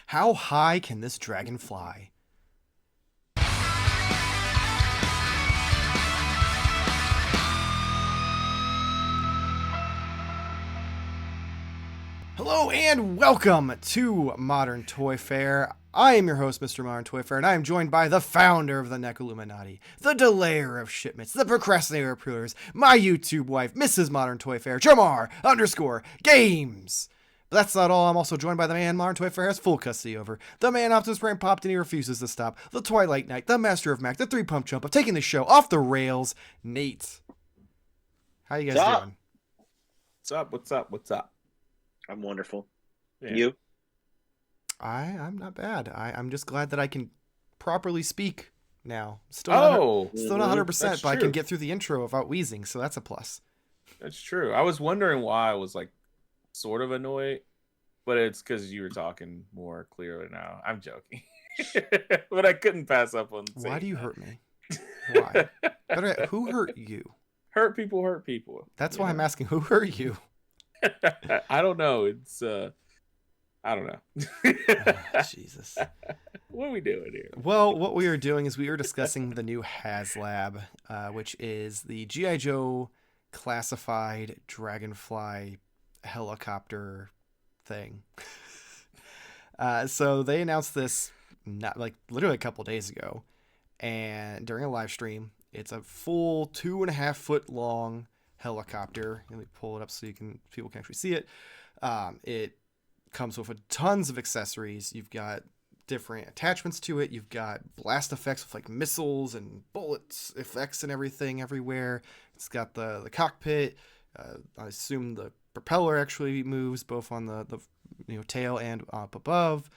How high can this dragon fly? Hello and welcome to Modern Toy Fair. I am your host, Mr. Modern Toy Fair, and I am joined by the founder of the Neck Illuminati, the delayer of shipments, the procrastinator of pre-orders, my YouTube wife, Mrs. Modern Toy Fair, Jarmar_Games. But that's not all. I'm also joined by the man Modern Toy Fair has full custody over, the man Optimus Prime popped and he refuses to stop, the Twilight Knight, the Master of Mac, the three-pump chump of taking the show off the rails, Nate. How you guys doing? What's up? I'm wonderful. Yeah. You? I'm not bad. I'm just glad that I can properly speak now. Still not 100%, but I can get through the intro without wheezing, so that's a plus. That's true. I was wondering why I was like sort of annoyed, but it's because you were talking more clearly now. I'm joking. But I couldn't pass up on saying Why do you that. hurt me? Why? Who hurt you? Hurt people. That's why I'm asking, who hurt you? I don't know. It's I don't know. Jesus. What are we doing here? Well, what we are doing is we are discussing the new Haslab, which is the G.I. Joe classified Dragonfly helicopter thing. So they announced this literally a couple days ago, and during a live stream. It's a full 2.5 foot long helicopter. Let me pull it up so people can actually see it. It comes with tons of accessories. You've got different attachments to it. You've got blast effects with like missiles and bullets effects and everything everywhere. It's got the cockpit. I assume the propeller actually moves both on the tail and up above.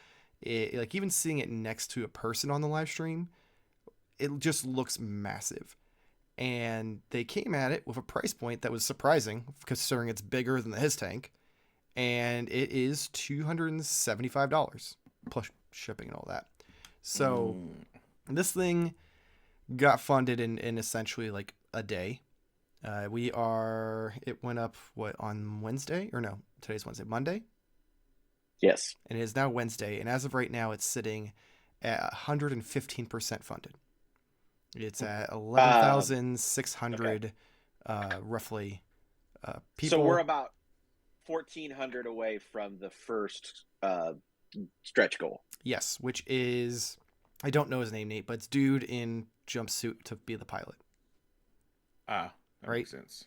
Like even seeing it next to a person on the live stream, it just looks massive. And they came at it with a price point that was surprising considering it's bigger than the his tank. And it is $275 plus shipping and all that. So this thing got funded in essentially like a day. It went up on Wednesday, or no, today's Wednesday, Monday. Yes. And it is now Wednesday. And as of right now, it's sitting at 115% funded. It's at 11,600 roughly people. So we're about 1,400 away from the first stretch goal. Yes, which is, I don't know his name, Nate, but it's dude in jumpsuit to be the pilot. That right? makes sense.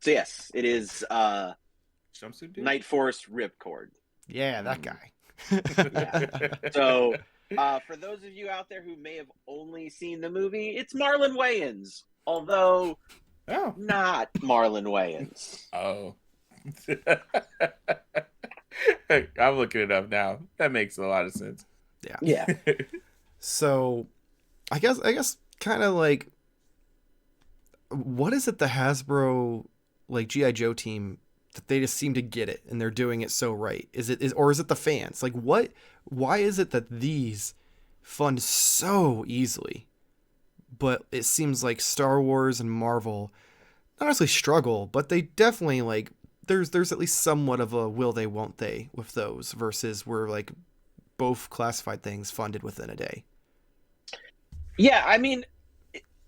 So yes, it is Jumpsuit dude? Night Force Ripcord. Yeah, that guy. Yeah. So for those of you out there who may have only seen the movie, it's Marlon Wayans, although not Marlon Wayans. Oh. I'm looking it up now. That makes a lot of sense. Yeah. So I guess kind of like, what is it the Hasbro like G.I. Joe team that they just seem to get it and they're doing it so right? Or is it the fans? Like why is it that these fund so easily, but it seems like Star Wars and Marvel not necessarily struggle, but they definitely like there's at least somewhat of a will they won't they with those versus we're like both classified things funded within a day. Yeah, I mean,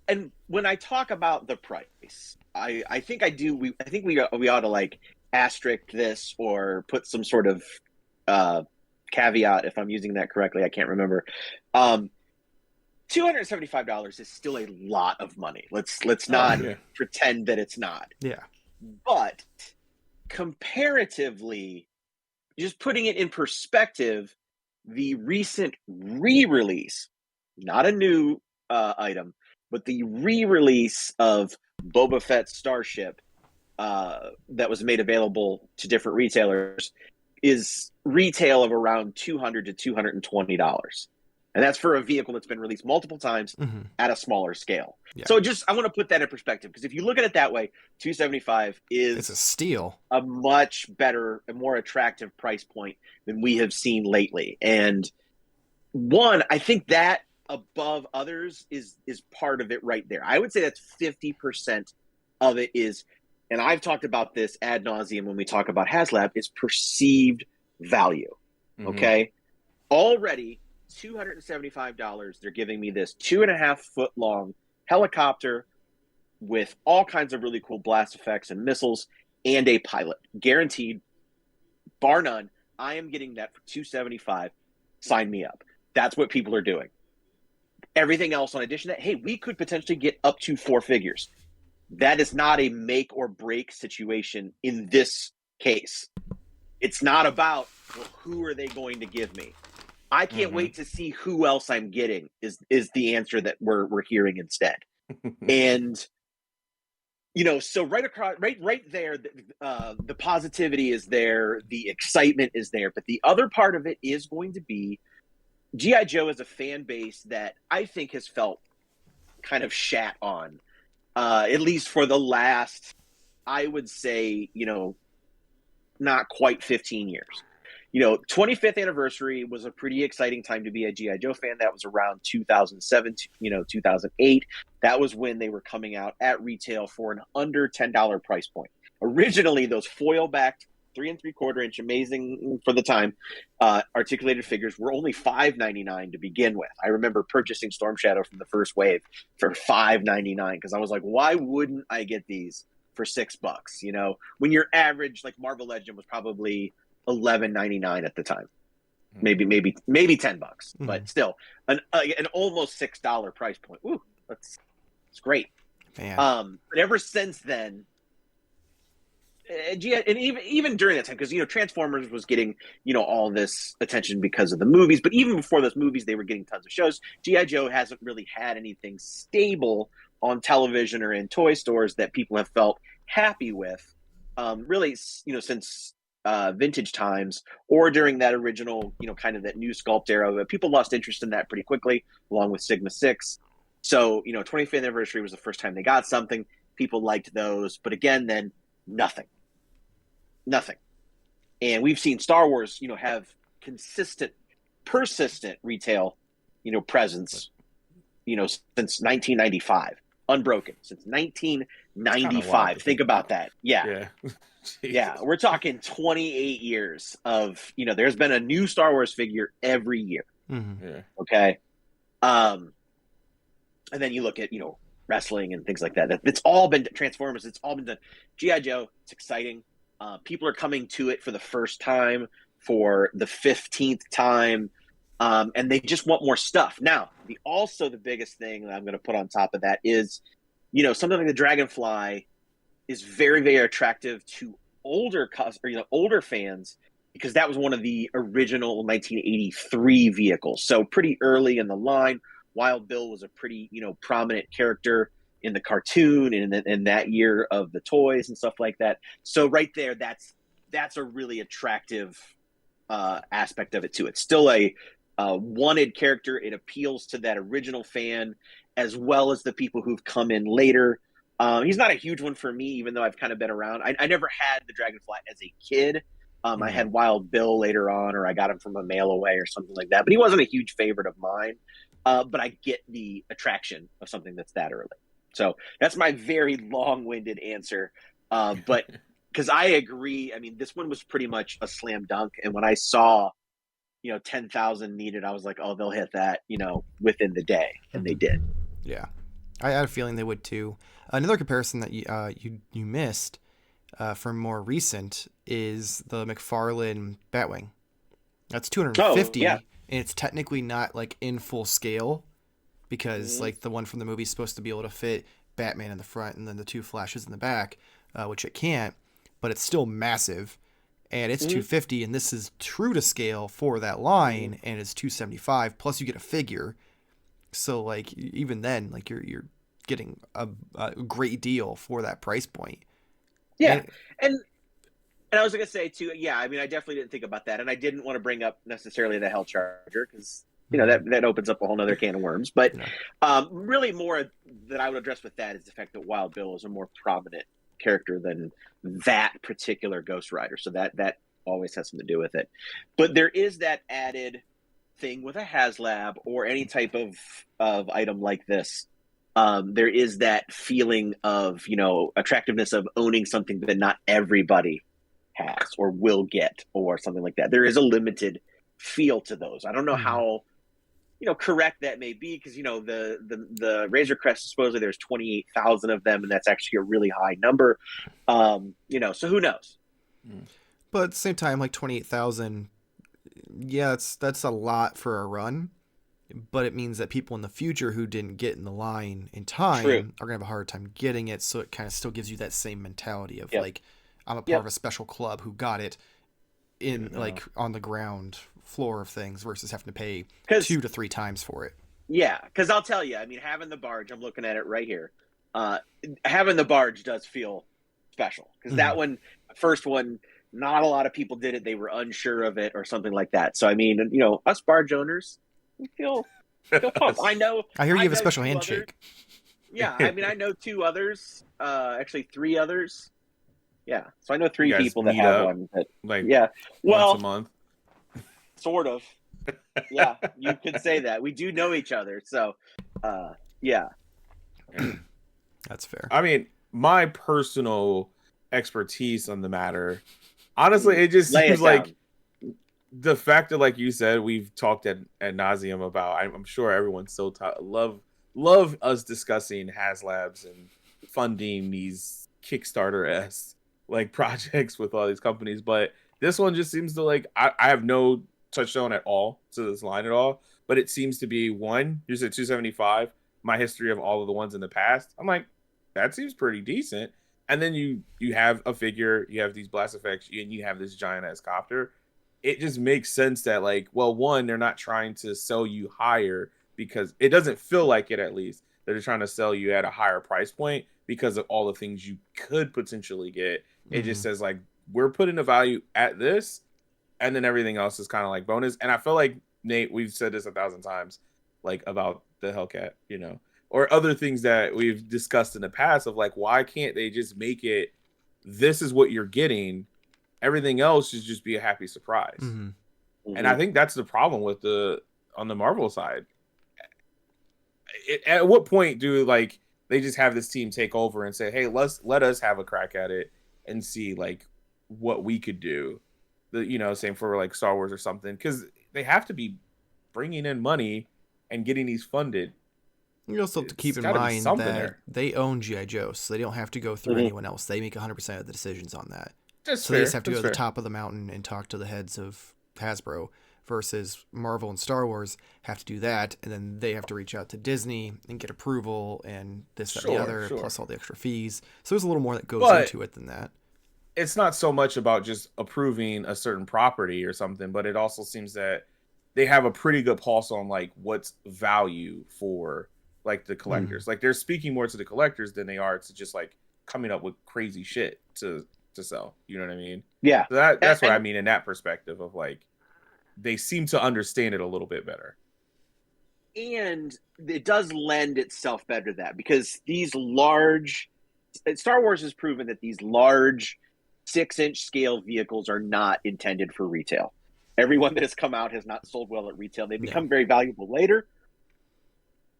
and when I talk about the price, I think I do. I think we ought to like asterisk this or put some sort of caveat, if I'm using that correctly. I can't remember. $275 is still a lot of money. Let's not pretend that it's not. Yeah. But comparatively, just putting it in perspective, the recent re-release, not a new item, but the re-release of Boba Fett's Starship that was made available to different retailers is retail of around $200 to $220. And that's for a vehicle that's been released multiple times at a smaller scale. Yeah. So I want to put that in perspective, because if you look at it that way, $275 it's a steal, a much better and more attractive price point than we have seen lately. And I think that above others is part of it right there. I would say that's 50% of it is, and I've talked about this ad nauseum when we talk about Haslab, is perceived value. Okay. Already $275. They're giving me this 2.5 foot long helicopter with all kinds of really cool blast effects and missiles and a pilot. Guaranteed, bar none. I am getting that for $275. Sign me up. That's what people are doing. Everything else on addition to that, hey, we could potentially get up to 4 figures. That is not a make or break situation in this case. It's not about, well, who are they going to give me? I can't wait to see who else I'm getting is the answer that we're hearing instead. And so right there, the positivity is there, the excitement is there, but the other part of it is going to be G.I. Joe is a fan base that I think has felt kind of shat on, at least for the last, I would say, not quite 15 years. 25th anniversary was a pretty exciting time to be a G.I. Joe fan. That was around 2007, 2008. That was when they were coming out at retail for an under $10 price point. Originally, those foil-backed 3 3/4 inch, amazing for the time, articulated figures were only $5.99 to begin with. I remember purchasing Storm Shadow from the first wave for $5.99 because I was like, why wouldn't I get these for $6? When your average, like Marvel Legend, was probably $11.99 at the time, maybe $10, but still an almost $6 price point. Ooh, it's great. Man. But ever since then, and even during that time, because Transformers was getting all this attention because of the movies, but even before those movies, they were getting tons of shows. G.I. Joe hasn't really had anything stable on television or in toy stores that people have felt happy with, really, since vintage times or during that original, kind of that new sculpt era. But people lost interest in that pretty quickly, along with Sigma 6. So, 25th anniversary was the first time they got something. People liked those, but again, then nothing. And we've seen Star Wars, have consistent, persistent retail, presence, since 1995, unbroken since 1995. Think about that. Yeah. Yeah. We're talking 28 years of, there's been a new Star Wars figure every year. Yeah. Okay. And then you look at, wrestling and things like that. It's all been Transformers. It's all been done. G.I. Joe. It's exciting. People are coming to it for the first time, for the 15th time, and they just want more stuff. Now, the biggest thing that I'm going to put on top of that is, something like the Dragonfly is very, very attractive to older fans, because that was one of the original 1983 vehicles. So pretty early in the line. Wild Bill was a pretty, prominent character in the cartoon and in that year of the toys and stuff like that. So right there, that's a really attractive aspect of it too. It's still a wanted character. It appeals to that original fan as well as the people who've come in later. He's not a huge one for me, even though I've kind of been around. I never had the Dragonfly as a kid. I had Wild Bill later on, or I got him from a mail away or something like that. But he wasn't a huge favorite of mine. But I get the attraction of something that's that early. So that's my very long-winded answer. But because I agree, I mean, this one was pretty much a slam dunk. And when I saw, 10,000 needed, I was like, oh, they'll hit that, within the day. And they did. Yeah. I had a feeling they would too. Another comparison that you missed from more recent is the McFarlane Batwing. That's 250. And it's technically not like in full scale, because like the one from the movie is supposed to be able to fit Batman in the front and then the 2 Flashes in the back, which it can't, but it's still massive, and it's 250, and this is true to scale for that line, and it's 275 plus you get a figure. So like even then, like you're getting a great deal for that price point. Yeah, and I was going to say too, I mean, I definitely didn't think about that, and I didn't want to bring up necessarily the Hell Charger, because that opens up a whole nother can of worms. But really more that I would address with that is the fact that Wild Bill is a more prominent character than that particular Ghost Rider. So that always has something to do with it. But there is that added thing with a Haslab or any type of item like this. There is that feeling of, attractiveness of owning something that not everybody has or will get or something like that. There is a limited feel to those. I don't know how correct that may be, because the Razor Crest, supposedly there's 28,000 of them, and that's actually a really high number. So who knows? But at the same time, like 28,000, yeah, that's a lot for a run. But it means that people in the future who didn't get in the line in time are gonna have a hard time getting it. So it kind of still gives you that same mentality of like, I'm a part of a special club who got it in like on the ground floor of things versus having to pay 2 to 3 times for it. Yeah, because I'll tell you, I mean, having the barge, I'm looking at it right here. Having the barge does feel special, because that one, first one, not a lot of people did it. They were unsure of it or something like that. So I mean, us barge owners, we feel pumped. I hear you have a special handshake. Yeah, I mean, I know 2 others, actually 3 others. Yeah, so I know 3 people that have one. But, once a month. Sort of. Yeah, you could say that. We do know each other, so yeah. That's fair. I mean, my personal expertise on the matter, honestly, it just seems like the fact that, like you said, we've talked at nauseum about. I'm sure everyone's so love us discussing Haslabs and funding these Kickstarter-esque like projects with all these companies, but this one just seems to like I have no touchstone at all to this line at all, but it seems to be one. Here's at 275. My history of all of the ones in the past, I'm like, that seems pretty decent. And then you have a figure, you have these blast effects, and you have this giant ass copter. It just makes sense that, like, well, one, they're not trying to sell you higher, because it doesn't feel like it, at least. They're trying to sell you at a higher price point because of all the things you could potentially get. It just says, like, we're putting a value at this, and then everything else is kind of like bonus. And I feel like, Nate, we've said this 1,000 times, like, about the Hellcat, or other things that we've discussed in the past of, like, why can't they just make it, this is what you're getting, everything else should just be a happy surprise. And I think that's the problem with on the Marvel side. At what point do, like, they just have this team take over and say, hey, let us have a crack at it and see, like, what we could do. Same for like Star Wars or something, because they have to be bringing in money and getting these funded. You also have to keep in mind that they own GI Joe, so they don't have to go through anyone else. They make 100% of the decisions on that. They just have to go to the top of the mountain and talk to the heads of Hasbro, versus Marvel and Star Wars have to do that, and then they have to reach out to Disney and get approval and this, that, and the other, plus all the extra fees. So there's a little more that goes into it than that. It's not so much about just approving a certain property or something, but it also seems that they have a pretty good pulse on, like, what's value for, like, the collectors. Like, they're speaking more to the collectors than they are to just, like, coming up with crazy shit to sell. You know what I mean? Yeah. So that's what I mean in that perspective of, like, they seem to understand it a little bit better. And it does lend itself better to that, because these large, Star Wars has proven that these large 6-inch scale vehicles are not intended for retail. Everyone that has come out has not sold well at retail. They become very valuable later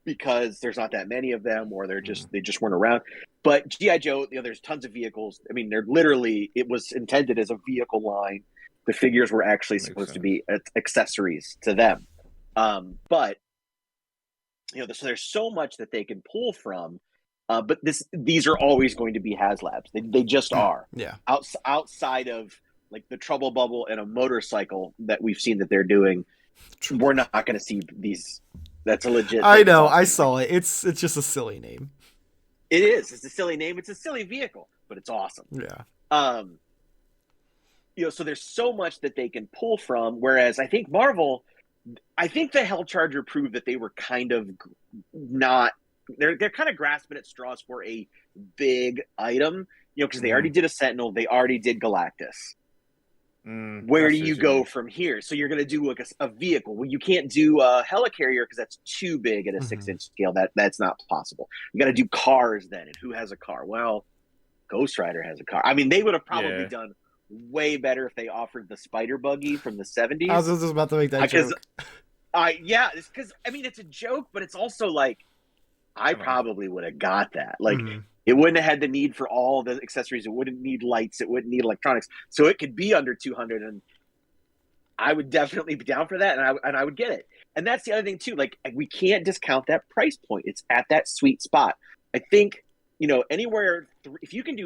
because there's not that many of them, or they just weren't around. But GI Joe, there's tons of vehicles. I mean, it was intended as a vehicle line. The figures were actually supposed to be accessories to them. But so there's so much that they can pull from. But these are always going to be Haslabs. They just are. Yeah. Outside of, like, the Trouble Bubble and a motorcycle that we've seen that they're doing, we're not going to see these. That's a legit. I know. I saw it. It's just a silly name. It is. It's a silly name. It's a silly vehicle, but it's awesome. Yeah. So there's so much that they can pull from. Whereas I think Marvel, the Hellcharger proved that they were kind of not. They're kind of grasping at straws for a big item, because they already did a Sentinel, they already did Galactus. Where do you go from here? So you're going to do, like, a vehicle. Well, you can't do a helicarrier because that's too big at a 6-inch scale. That's not possible. You got to do cars then, and who has a car? Well, Ghost Rider has a car. I mean, they would have probably done way better if they offered the spider buggy from the 70s. I was just about to make that joke. It's because, I mean, it's a joke, but it's also like, I probably would have got that. Like, it wouldn't have had the need for all the accessories. It wouldn't need lights. It wouldn't need electronics. So it could be under 200. And I would definitely be down for that, and I would get it. And that's the other thing too. Like, we can't discount that price point. It's at that sweet spot. I think, anywhere if you can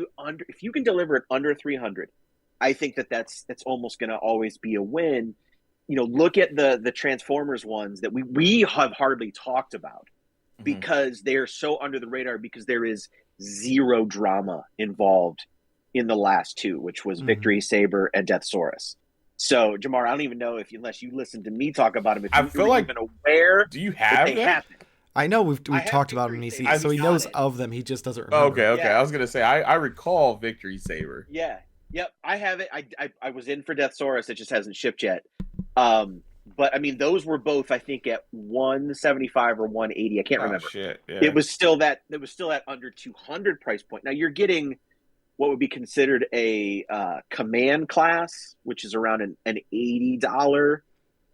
deliver it under 300, I think that's almost going to always be a win. Look at the Transformers ones that we have hardly talked about because they are so under the radar because there is zero drama involved in the last two, which was Victory Saber and Deathsaurus. So, Jarmar, I don't even know unless you listened to me talk about him, if I you feel were like, even aware do you have that they that? happen. I know we've talked about him, Victory so he Saber. knows of them. He just doesn't remember. Okay. Yeah. I was gonna say I recall Victory Saber. Yeah. Yep. I have it. I was in for Deathsaurus. It just hasn't shipped yet. But I mean, those were both, I think, at 175 or 180. I can't remember. Shit. Yeah. It was still that under 200 price point. Now you're getting what would be considered a command class, which is around an $80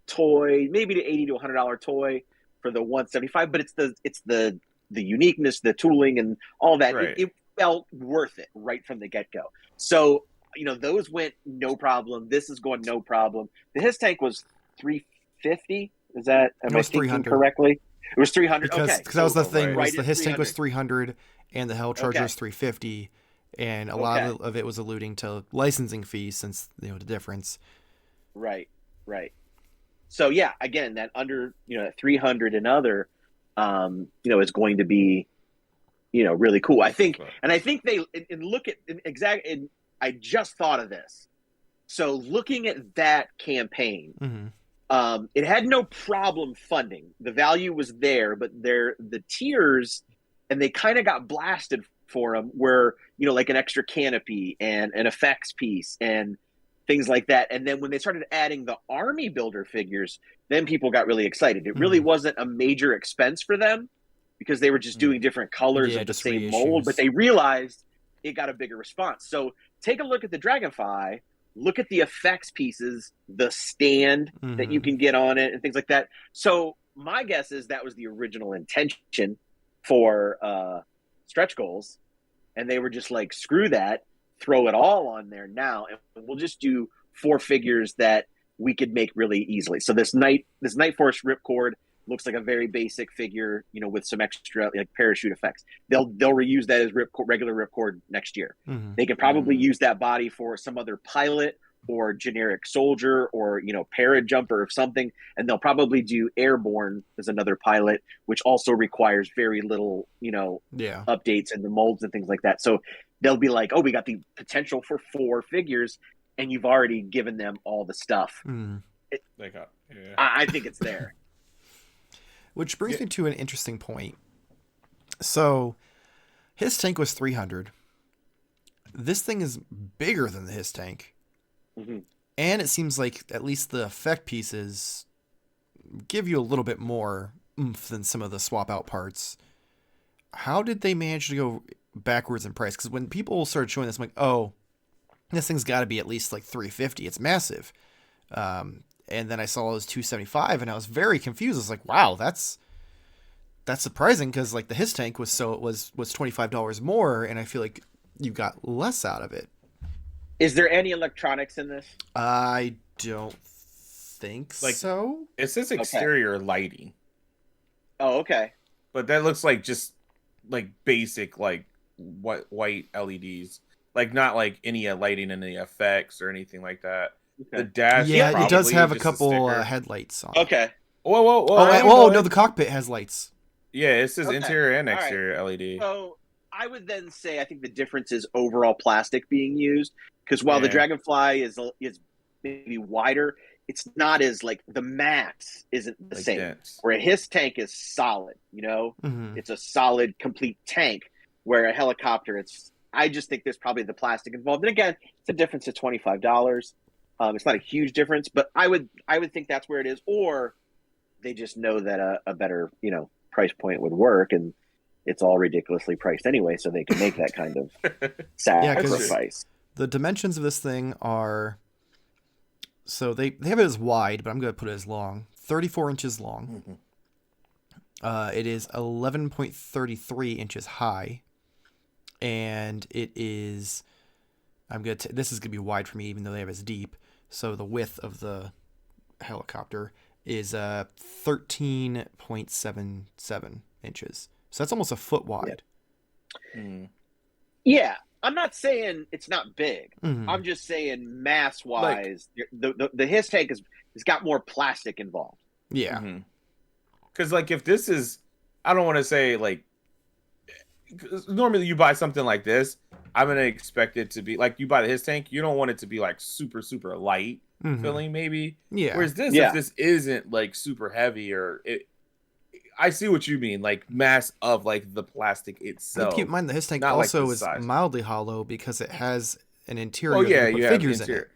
toy, maybe the $80 to $100 toy for the 175. But it's the uniqueness, the tooling, and all that. Right. It felt worth it right from the get go. So those went no problem. This is going no problem. The His tank was 350. Is that am I thinking 300 correctly? It was 300. Because okay, that was the thing. right Was the His tank was 300. 300 and the Hell Charger was 350, and a lot of it was alluding to licensing fees since the difference. Right. So yeah, again, that under 300 and other, is going to be really cool. I think, and I think they and look at exactly. And I just thought of this. So looking at that campaign, it had no problem funding. The value was there, but the tiers, and they kind of got blasted for them. Were like an extra canopy and an effects piece and things like that. And then when they started adding the army builder figures, then people got really excited. It really wasn't a major expense for them because they were just doing different colors of the same mold, but they realized it got a bigger response. So take a look at the Dragonfly, look at the effects pieces, the stand that you can get on it and things like that. So my guess is that was the original intention for stretch goals. And they were just like, screw that, throw it all on there now. And we'll just do 4 figures that we could make really easily. So this Night Force Ripcord looks like a very basic figure, with some extra like parachute effects. They'll reuse that as regular Ripcord next year. They could probably use that body for some other pilot or generic soldier or parajumper or something, and they'll probably do Airborne as another pilot, which also requires very little updates in the molds and things like that. So they'll be like, oh, we got the potential for 4 figures, and you've already given them all the stuff. I think it's there. Which brings me to an interesting point. So, His tank was 300. This thing is bigger than the His tank. And it seems like at least the effect pieces give you a little bit more oomph than some of the swap out parts. How did they manage to go backwards in price? Because when people started showing this, I'm like, oh, this thing's got to be at least like 350. It's massive. And then I saw it was 275, and I was very confused. I was like, wow, that's surprising because like the His tank was $25 more, and I feel like you got less out of it. Is there any electronics in this? I don't think so. It says exterior lighting. Oh, okay. But that looks like just like basic like white LEDs, like not like any lighting and any effects or anything like that. Okay. The dash, it does have a couple headlights on. Okay. Whoa! No, the cockpit has lights. Yeah, it says interior and exterior LED. So I would then say I think the difference is overall plastic being used, because while the Dragonfly is maybe wider, it's not as like the mass isn't the same. Dense. Where His tank is solid, it's a solid complete tank. Where a helicopter, I just think there's probably the plastic involved. And again, it's a difference of $25. It's not a huge difference, but I would think that's where it is, or they just know that a better price point would work, and it's all ridiculously priced anyway, so they can make that kind of sacrifice. The dimensions of this thing are, so they have it as wide, but I'm going to put it as long, 34 inches long. It is 11.33 inches high, and it is, this is going to be wide for me, even though they have it as deep. So the width of the helicopter is 13.77 inches. So that's almost a foot wide. Yeah. I'm not saying it's not big. Mm-hmm. I'm just saying mass wise, the Hiss tank has got more plastic involved. Yeah. Because like if this is, I don't want to say like, normally you buy something like this, I'm gonna expect it to be like, you buy the Hiss tank, you don't want it to be like super light feeling maybe. Yeah. Whereas this, if this isn't like super heavy or it. I see what you mean, like mass of like the plastic itself. Keep in mind the Hiss tank not also like is size. mildly hollow because it has an interior. Oh yeah, that you have figures interior. in it.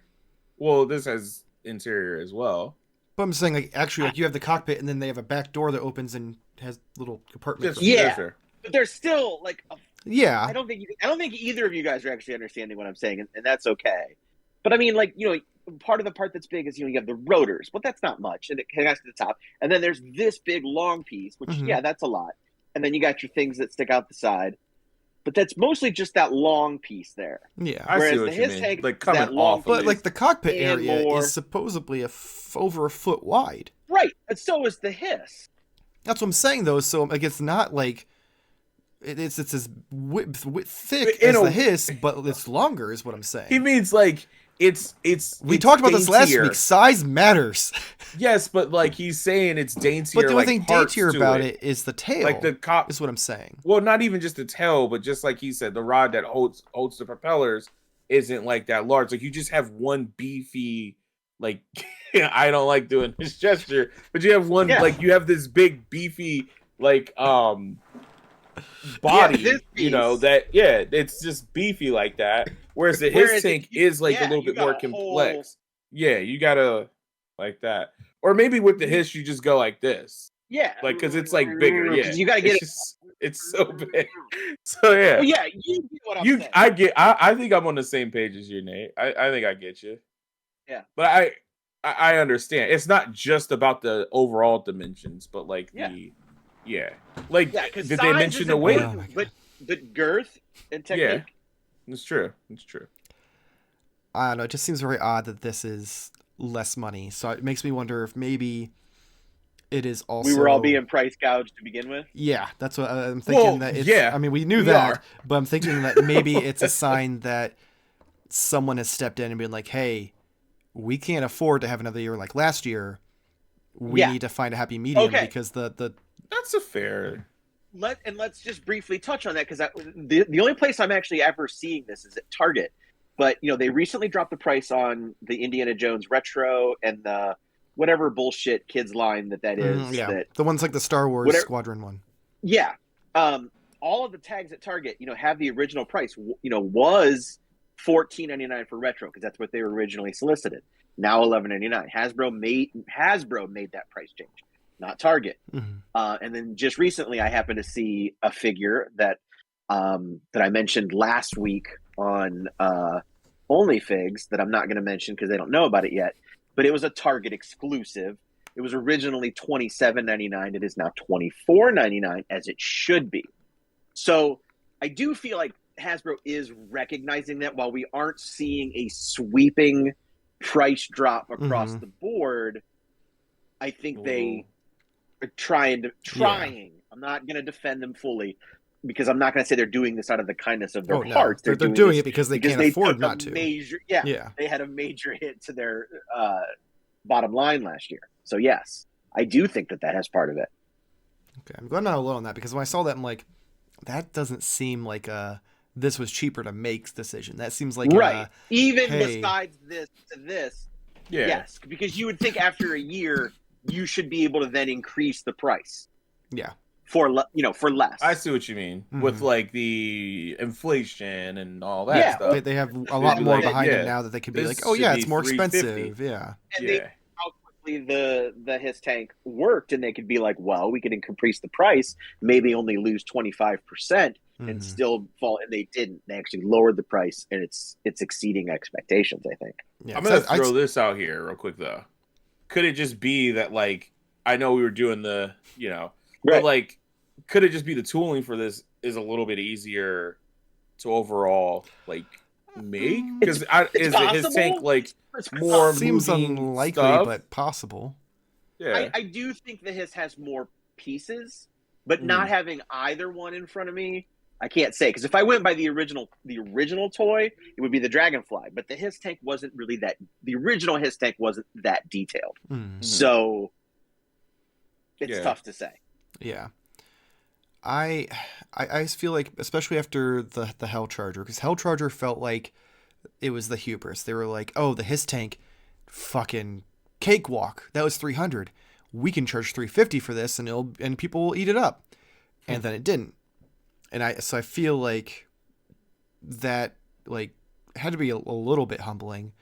Well, this has interior as well. But I'm saying, like, actually, like you have the cockpit, and then they have a back door that opens and has little compartments. But there's still like, I don't think either of you guys are actually understanding what I'm saying, and that's okay. But I mean, like, you know, part of the part that's big is, you know, you have the rotors, but that's not much, and it connects to the top. And then there's this big long piece, which that's a lot. And then you got your things that stick out the side, but that's mostly just that long piece there. Yeah, I see what you mean. Like coming off, but like the cockpit area is supposedly over a foot wide. Right, and so is the Hiss. That's what I'm saying, though. So like, it's not like it's as thick as the Hiss, but it's longer, is what I'm saying. He means like it's. We talked about this last week. Size matters. Yes, but like he's saying it's daintier. But the only thing daintier about it is the tail. Like the is what I'm saying. Well, not even just the tail, but just like he said, the rod that holds the propellers isn't like that large. Like you just have one beefy, like I don't like doing this gesture, but you have one like you have this big beefy like body, you know, that it's just beefy like that. Whereas the Hiss tank is like a little bit more complex. Yeah, you gotta like that. Or maybe with the Hiss, you just go like this. Yeah. Like, because it's like bigger. Yeah. You got to get it's so big. So, yeah. Well, yeah, you get what I'm saying. I think I'm on the same page as you, Nate. I think I get you. Yeah. But I understand. It's not just about the overall dimensions, but like Like, did they mention the weight? But girth and technique. Yeah. It's true. It's true. I don't know. It just seems very odd that this is less money. So it makes me wonder if maybe it is also. We were all being price gouged to begin with. Yeah, that's what I'm thinking. I mean, we knew that, but I'm thinking that maybe it's a sign that someone has stepped in and been like, "Hey, we can't afford to have another year like last year. We need to find a happy medium because the." That's a fair. Let's just briefly touch on that, because the only place I'm actually ever seeing this is at Target. But, you know, they recently dropped the price on the Indiana Jones retro and the whatever bullshit kids line that is. The ones like the Star Wars Squadron one. Yeah. All of the tags at Target, you know, have the original price, you know, was $14.99 for retro, because that's what they were originally solicited. Now $11.99. Hasbro made that price change, not Target. And then just recently I happened to see a figure that I mentioned last week on OnlyFigs that I'm not going to mention because they don't know about it yet, but it was a Target exclusive. It was originally $27.99. It is now $24.99, as it should be. So I do feel like Hasbro is recognizing that while we aren't seeing a sweeping price drop across the board, I think they are trying. I'm not going to defend them fully, because I'm not going to say they're doing this out of the kindness of their hearts. They're doing it because they can't afford not to. They had a major hit to their bottom line last year. So yes, I do think that has part of it. Okay, I'm glad I'm not alone on that, because when I saw that, I'm like, that doesn't seem like this was cheaper to make decision. That seems like besides this to this, yes, because you would think after a year you should be able to then increase the price. Yeah. For less. I see what you mean with like the inflation and all that stuff. They have a lot more behind it now that they could be like, oh yeah, it's more expensive. Yeah. And they how quickly the Hiss tank worked, and they could be like, well, we could increase the price, maybe only lose 25% and still fall. And they didn't. They actually lowered the price, and it's exceeding expectations, I think. Yeah, I'm gonna throw this out here real quick though. Could it just be that, like, I know we were doing the, but like, could it just be the tooling for this is a little bit easier to overall, like, make? Because It's is his tank possible. like It's more Seems moving unlikely, stuff? but possible. Yeah. I do think the Hiss has more pieces, but not having either one in front of me, I can't say. Because if I went by the original toy, it would be the Dragonfly. But the Hiss tank wasn't really that. The original Hiss tank wasn't that detailed, so it's tough to say. Yeah. I just feel like, especially after the Hell Charger, because Hell Charger felt like it was the hubris. They were like, oh, the Hiss tank, fucking cakewalk. That was 300. We can charge 350 for this, and people will eat it up. And then it didn't. And I feel like that like had to be a little bit humbling.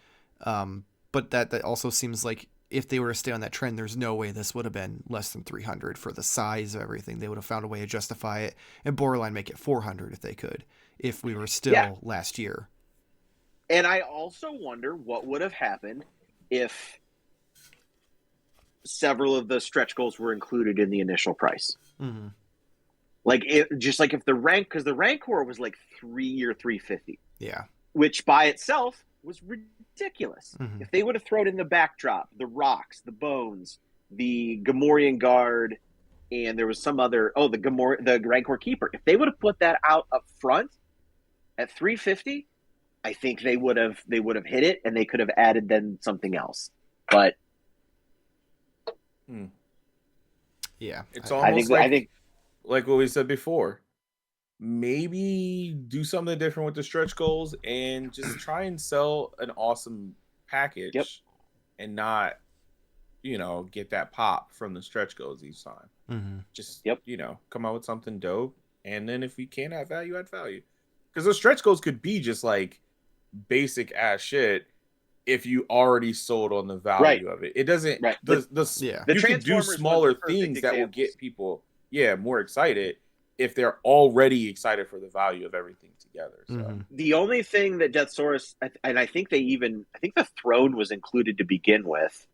But that also seems like if they were to stay on that trend, there's no way this would have been less than 300 for the size of everything. They would have found a way to justify it and borderline make it 400 if they could, if we were still last year. And I also wonder what would have happened if several of the stretch goals were included in the initial price. Like if the rank, because the Rancor was like $3 or $350. Yeah. Which by itself was ridiculous. If they would have thrown in the backdrop, the rocks, the bones, the Gamorrean guard, and there was some other the Rancor Keeper. If they would have put that out up front at $350, I think they would have hit it, and they could have added then something else. But yeah, it's almost I think like what we said before. Maybe do something different with the stretch goals and just try and sell an awesome package and not, get that pop from the stretch goals each time. Just, come out with something dope. And then if we can add value, add value. Because those stretch goals could be just like basic ass shit if you already sold on the value of it. It doesn't, you can do smaller things that will get people, more excited if they're already excited for the value of everything together. So the only thing that Deathsaurus, and I think the throne was included to begin with,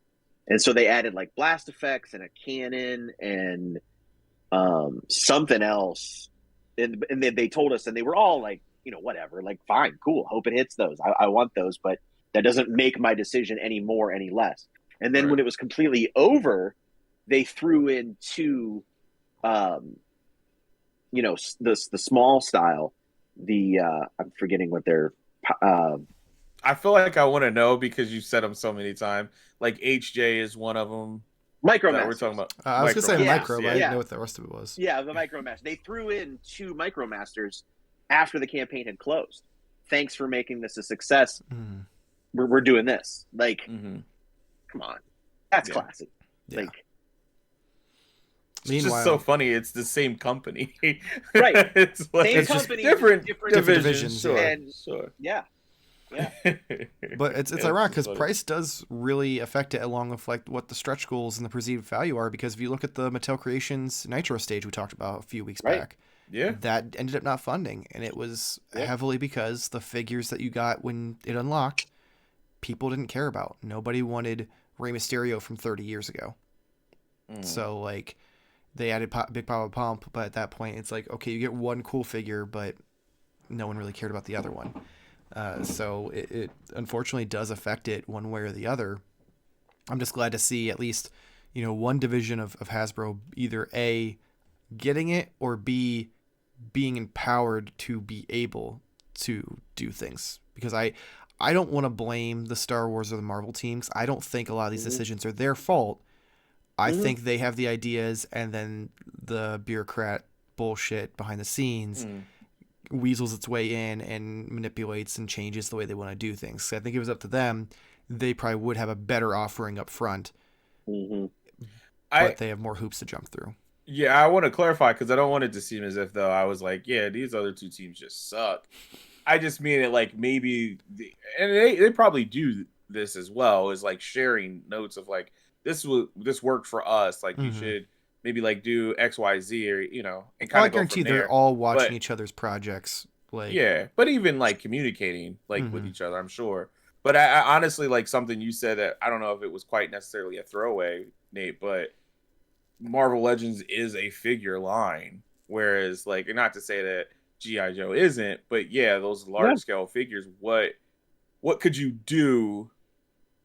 and so they added like blast effects and a cannon and something else, and then they told us, and they were all like, whatever, like fine, cool, hope it hits those. I want those, but that doesn't make my decision any more, any less. And then when it was completely over, they threw in two. The small style, I'm forgetting what they're. I feel like I want to know because you said them so many times. Like HJ is one of them. Micromaster. We're talking about. I was gonna say micro, but I didn't know what the rest of it was. Yeah, the Micromaster. They threw in two Micromasters after the campaign had closed. Thanks for making this a success. We're doing this. Like, come on, that's classic. Yeah. Like. It's just so funny. It's the same company, right? It's like same company, different divisions. Sure. Yeah. But it's ironic because price does really affect it, along with like what the stretch goals and the perceived value are. Because if you look at the Mattel Creations Nitro stage we talked about a few weeks back, that ended up not funding, and it was heavily because the figures that you got when it unlocked, people didn't care about. Nobody wanted Rey Mysterio from 30 years ago. So like. They added Big Papa Pump, but at that point, it's like, okay, you get one cool figure, but no one really cared about the other one. So it unfortunately does affect it one way or the other. I'm just glad to see at least, one division of Hasbro either A, getting it, or B, being empowered to be able to do things. Because I don't want to blame the Star Wars or the Marvel teams. I don't think a lot of these decisions are their fault. I think they have the ideas, and then the bureaucrat bullshit behind the scenes weasels its way in and manipulates and changes the way they want to do things. So I think if it was up to them, they probably would have a better offering up front. But they have more hoops to jump through. Yeah, I want to clarify because I don't want it to seem as if though I was like, yeah, these other two teams just suck. I just mean it like maybe, and they probably do this as well, is like sharing notes of like, this worked for us. Like you should maybe like do X, Y, Z, or and kind of. I guarantee they're all watching each other's projects. Like but even like communicating like with each other, I'm sure. But I honestly like something you said that I don't know if it was quite necessarily a throwaway, Nate, but Marvel Legends is a figure line, whereas like not to say that GI Joe isn't. But yeah, those large scale figures. What could you do?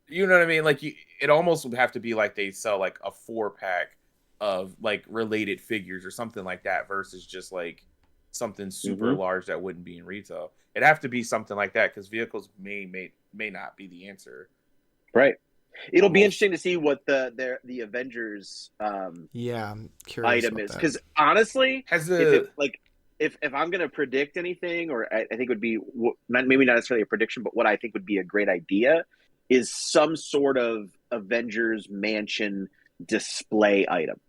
You know what I mean? Like it almost would have to be like they sell like a 4-pack of like related figures or something like that versus just like something super large that wouldn't be in retail. It'd have to be something like that because vehicles may not be the answer. Right. It'll be interesting to see what the Avengers yeah, I'm curious item about is, that. because honestly, Has the if I'm gonna predict anything, or I think it would be maybe not necessarily a prediction, but what I think would be a great idea is some sort of Avengers Mansion display item.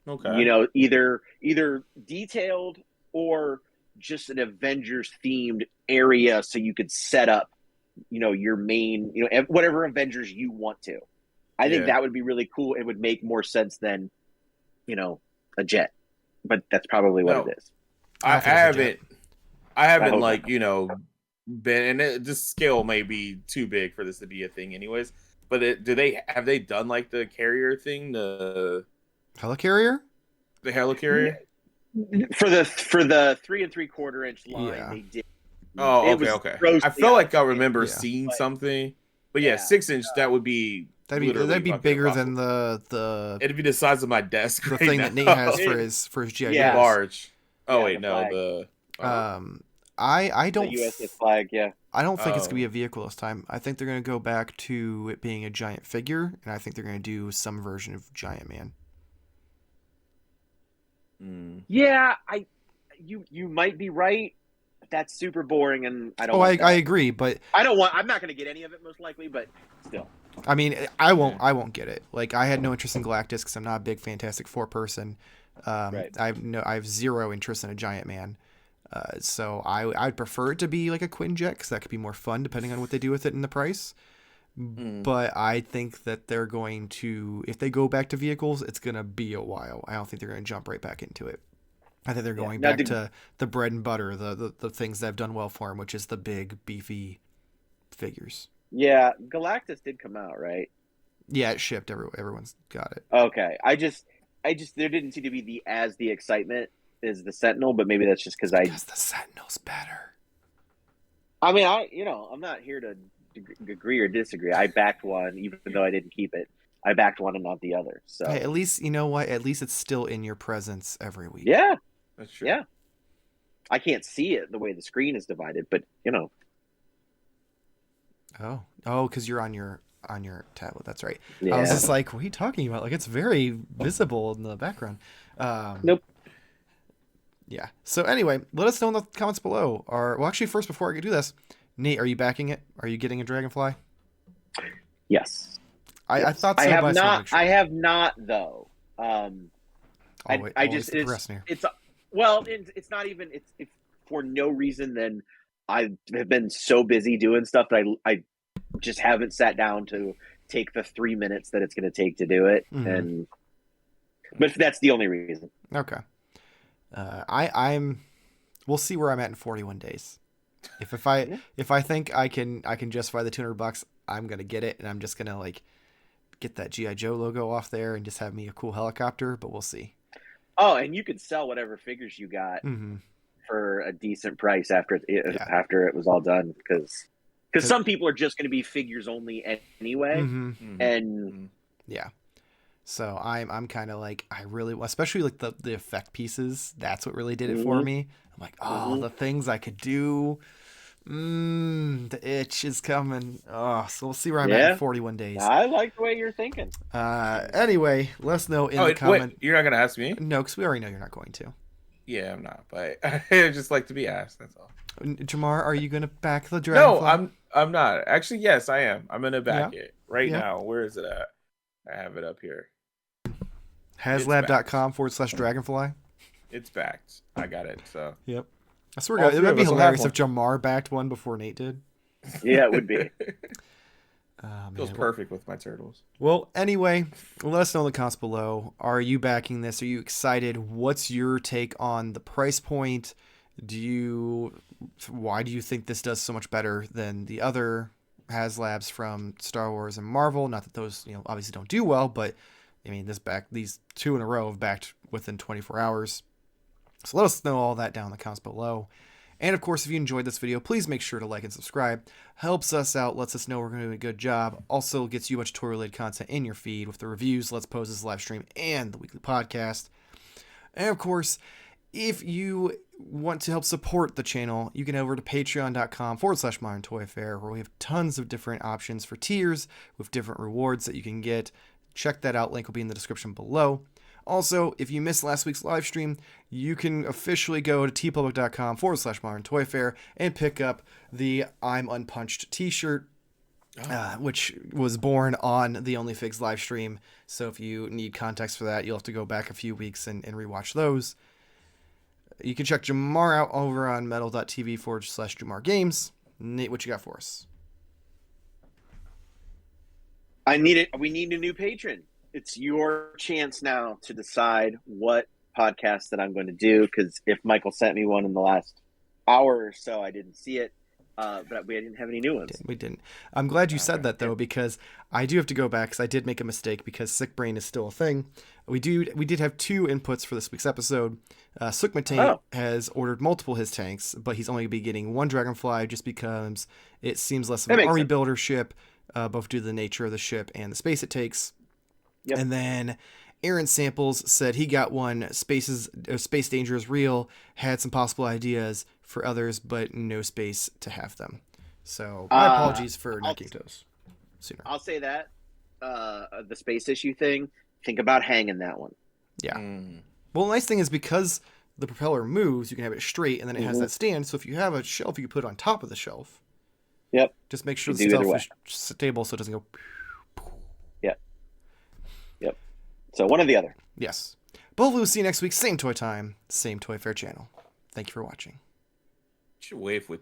Okay. You know, either detailed or just an Avengers themed area, so you could set up, you know, your main, you know, whatever Avengers you want to. I think that would be really cool. It would make more sense than, you know, a jet, but that's probably what it is. I haven't like, you know, been, and this scale may be too big for this to be a thing anyways, but have they done like the carrier thing, the helicarrier? The helicarrier? For the 3 3/4 inch line, they did. Oh, okay. I felt like I remember seeing something, but 6-inch, that would be that'd be bigger than the. It'd be the size of my desk. The thing that Nate has for his GI Joe. Large. Oh wait, no, I don't. The USS flag, I don't think it's gonna be a vehicle this time. I think they're gonna go back to it being a giant figure, and I think they're gonna do some version of Giant Man. Yeah, you might be right. That's super boring, and I don't. I agree, but I'm not going to get any of it most likely, but still. I mean, I won't get it. Like, I had no interest in Galactus because I'm not a big Fantastic Four person. I have zero interest in a Giant Man. So I'd prefer it to be like a Quinjet because that could be more fun depending on what they do with it and the price. But I think that they're going to, if they go back to vehicles, it's going to be a while. I don't think they're going to jump right back into it. I think they're going back to the bread and butter, the things that have done well for them, which is the big, beefy figures. Yeah, Galactus did come out, right? Yeah, it shipped. Everyone's got it. Okay, I just there didn't seem to be the excitement as the Sentinel, but maybe that's just because the Sentinel's better. I mean, I'm not here to agree or disagree. I backed one, even though I didn't keep it. I backed one and not the other. So hey, at least you know what? At least it's still in your presence every week. Yeah, that's true. Yeah, I can't see it the way the screen is divided, but you know. Oh, because you're on your tablet. That's right. Yeah. I was just like, what are you talking about? Like, it's very visible in the background. Nope. Yeah. So anyway, let us know in the comments below. Well, actually, first before I do this, Nate, are you backing it? Are you getting a Dragonfly? Yes. I thought so. I have not. Sure. I have not though. I just it's well, it's not even. It's for no reason than I have been so busy doing stuff that I just haven't sat down to take the 3 minutes that it's going to take to do it, but that's the only reason. Okay. We'll see where I'm at in 41 days. If I think I can justify the $200, I'm gonna get it, and I'm just gonna like get that GI Joe logo off there and just have me a cool helicopter. But we'll see. Oh, and you could sell whatever figures you got for a decent price after it was all done, because some people are just going to be figures only anyway, and yeah. So I'm kind of like, I really, especially like the effect pieces. That's what really did it for me. I'm like, the things I could do. The itch is coming. So we'll see where I'm at in 41 days. I like the way you're thinking. Anyway, let us know in the comment. Wait, you're not gonna ask me? No, because we already know you're not going to. Yeah, I'm not, but I just like to be asked. That's all. Jamar, are you gonna back the Dragonfly? No, I'm not. Actually, yes, I am. I'm gonna back it right now. Where is it at? I have it up here. Haslab.com/Dragonfly. It's backed. I got it. So. Yep. I swear to God, it would be hilarious if Jarmar backed one before Nate did. Yeah, it would be. Feels perfect with my turtles. Well, anyway, let us know in the comments below. Are you backing this? Are you excited? What's your take on the price point? Why do you think this does so much better than the other Haslabs from Star Wars and Marvel? Not that those, obviously don't do well, but I mean, these 2 in a row have backed within 24 hours. So let us know all that down in the comments below. And of course, if you enjoyed this video, please make sure to like and subscribe. Helps us out, lets us know we're going to do a good job. Also gets you much toy-related content in your feed with the reviews, Let's Poses, live stream, and the weekly podcast. And of course, if you want to help support the channel, you can head over to patreon.com/Modern Toy Fair, where we have tons of different options for tiers with different rewards that you can get. Check that out. Link will be in the description below. Also, if you missed last week's live stream, you can officially go to tpublic.com/Modern Toy Fair and pick up the I'm Unpunched t-shirt, which was born on the OnlyFigs live stream. So if you need context for that, you'll have to go back a few weeks and rewatch those. You can check Jarmar out over on metal.tv/Jarmar Games. Nate, what you got for us? I need it. We need a new patron. It's your chance now to decide what podcast that I'm going to do, because if Michael sent me one in the last hour or so, I didn't see it, but we didn't have any new ones. We didn't. I'm glad you said that, though, because I do have to go back, because I did make a mistake, because Sick Brain is still a thing. We did have 2 inputs for this week's episode. Sukmatane has ordered multiple his tanks, but he's only going to be getting 1 Dragonfly just because it seems less of an army builder ship, both due to the nature of the ship and the space it takes. Yep. And then Aaron Samples said he got one. Space Danger is real. Had some possible ideas for others, but no space to have them. So my apologies for not getting those sooner. I'll say that the space issue thing. Think about hanging that one. Yeah. Well, the nice thing is because the propeller moves, you can have it straight, and then it has that stand. So if you have a shelf, you can put it on top of the shelf. Yep. Just make sure the stuff is stable so it doesn't go. Yep. So one or the other. Yes. But hopefully we'll see you next week. Same toy time, same Toy Fair channel. Thank you for watching. You should wave with